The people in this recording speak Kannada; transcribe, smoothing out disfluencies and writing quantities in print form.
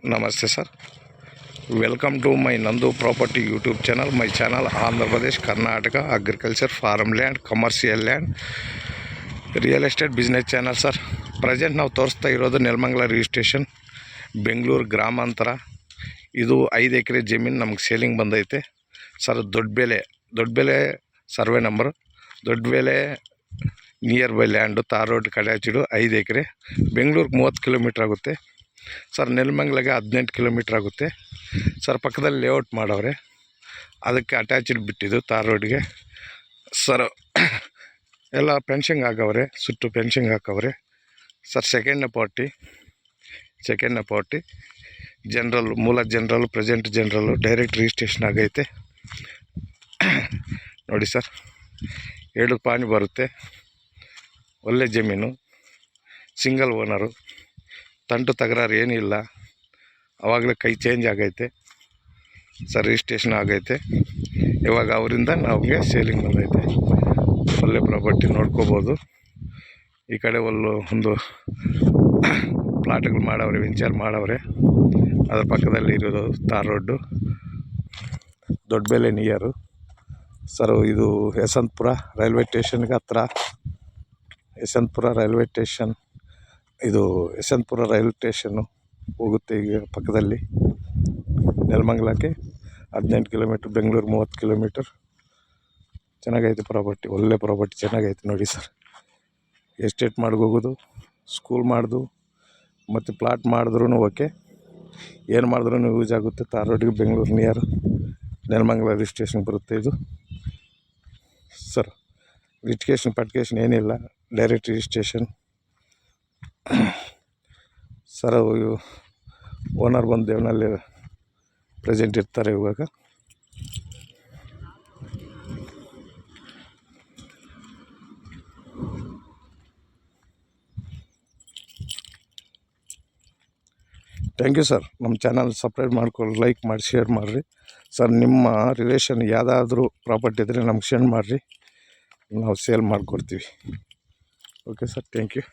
Namaste sir. Welcome to my Nandu Property YouTube channel. My channel Andhra Pradesh, Karnataka, Agriculture, Farmland, Commercial Land, Real Estate Business channel sir. Present ನಾವು ತೋರಿಸ್ತಾ ಇರೋದು ನೆಲಮಂಗಲ ರಿಜಿಸ್ಟ್ರೇಷನ್ ಬೆಂಗಳೂರು ಗ್ರಾಮಾಂತರ. ಇದು 5 ಎಕರೆ ಜಮೀನು ನಮಗೆ ಸೇಲಿಂಗ್ ಬಂದೈತೆ sir. Doddabele survey number, Doddabele nearby land, tar road ಕಡೆ ಹಚ್ಚಿಡು. 5 ಎಕರೆ, ಬೆಂಗಳೂರಿಗೆ 30 ಕಿಲೋಮೀಟ್ರ್ ಆಗುತ್ತೆ ಸರ್. ನೆಲಮಂಗಲಗೆ 18 ಕಿಲೋಮೀಟ್ರ್ ಆಗುತ್ತೆ ಸರ್. ಪಕ್ಕದಲ್ಲಿ ಲೇಔಟ್ ಮಾಡವ್ರೆ, ಅದಕ್ಕೆ ಅಟ್ಯಾಚ್ಡ್ ಬಿಟ್ಟಿದ್ದು ತಾರ್ ರೋಡ್ಗೆ ಸರ್. ಎಲ್ಲ ಫೆನ್ಸಿಂಗ್ ಹಾಕವ್ರೆ, ಸುಟ್ಟು ಫೆನ್ಸಿಂಗ್ ಹಾಕವ್ರೆ ಸರ್. ಸೆಕೆಂಡ್ ಪಾರ್ಟಿ ಜನರಲ್, ಮೂಲ general, present general, direct registration ಆಗೈತೆ ನೋಡಿ ಸರ್. 2 ಪಾನಿ ಬರುತ್ತೆ, ಒಳ್ಳೆ ಜಮೀನು, ಸಿಂಗಲ್ ಓನರು, ತಂಟು ತಕರಾರು ಏನಿಲ್ಲ. ಆವಾಗಲೇ ಕೈ ಚೇಂಜ್ ಆಗೈತೆ ಸರ್, ರಿಜಿಸ್ಟ್ರೇಷನ್ ಆಗೈತೆ. ಇವಾಗ ಅವರಿಂದ ನಮಗೆ ಸೇಲಿಂಗ್ ಬಂದೈತೆ. ಒಳ್ಳೆ ಪ್ರಾಪರ್ಟಿ ನೋಡ್ಕೋಬೋದು. ಈ ಕಡೆ ಒಂದು ಪ್ಲಾಟ್ಗಳು ಮಾಡವ್ರೆ, ವೆಂಚರ್ ಮಾಡವ್ರೆ. ಅದ್ರ ಪಕ್ಕದಲ್ಲಿ ಇರೋದು ತಾರ್ ರೋಡ್ಡು, ದೊಡ್ಡಬೆಲೆ ನಿಯರು ಸರ್. ಇದು ಯಶವಂತಪುರ ರೈಲ್ವೆ ಸ್ಟೇಷನ್ಗೆ ಹತ್ರ. ಯಶವಂತಪುರ ರೈಲ್ವೆ ಸ್ಟೇಷನ್ನು ಹೋಗುತ್ತೆ ಈಗ ಪಕ್ಕದಲ್ಲಿ. ನೆಲಮಂಗಲಕ್ಕೆ 18 ಕಿಲೋಮೀಟ್ರ್, ಬೆಂಗಳೂರು 30 ಕಿಲೋಮೀಟ್ರ್. ಚೆನ್ನಾಗೈತೆ ಪ್ರಾಪರ್ಟಿ, ಒಳ್ಳೆ ಪ್ರಾಪರ್ಟಿ, ಚೆನ್ನಾಗೈತೆ ನೋಡಿ ಸರ್. ಎಸ್ಟೇಟ್ ಮಾಡ್ಕೋಬೋದು, ಸ್ಕೂಲ್ ಮಾಡ್ದು ಮತ್ತು ಪ್ಲಾಟ್ ಮಾಡಿದ್ರೂ ಓಕೆ, ಏನು ಮಾಡಿದ್ರೂ ಯೂಸ್ ಆಗುತ್ತೆ. ತಾರ್ ರೋಡಿಗೆ ಬೆಂಗಳೂರು ನಿಯರ್ ನೆಲಮಂಗಲ ರಿಜಿಸ್ಟ್ರೇಷನ್ ಬರುತ್ತೆ ಇದು ಸರ್. ಪಟ್ಕೇಶನ್ ಏನಿಲ್ಲ, ಡೈರೆಕ್ಟ್ ರಿಜಿಸ್ಟ್ರೇಷನ್ ಸರ್. ಓನರ್ ಬಂದು ದೇವನಲ್ಲಿ ಪ್ರೆಸೆಂಟ್ ಇರ್ತಾರೆ ಇವಾಗ. Thank you sir. ನಮ್ಮ ಚಾನಲ್ ಸಬ್ಸ್ಕ್ರೈಬ್ ಮಾಡ್ಕೊಳ್ಳಿ, ಲೈಕ್ ಮಾಡಿ, ಶೇರ್ ಮಾಡಿರಿ ಸರ್. ನಿಮ್ಮ ರಿಲೇಷನ್ ಯಾವುದಾದ್ರೂ ಪ್ರಾಪರ್ಟಿ ಇದ್ದರೆ ನಮ್ಗೆ ಸೆಂಡ್ ಮಾಡಿರಿ, ನಾವು ಸೇಲ್ ಮಾಡಿಕೊಡ್ತೀವಿ. Okay sir, thank you.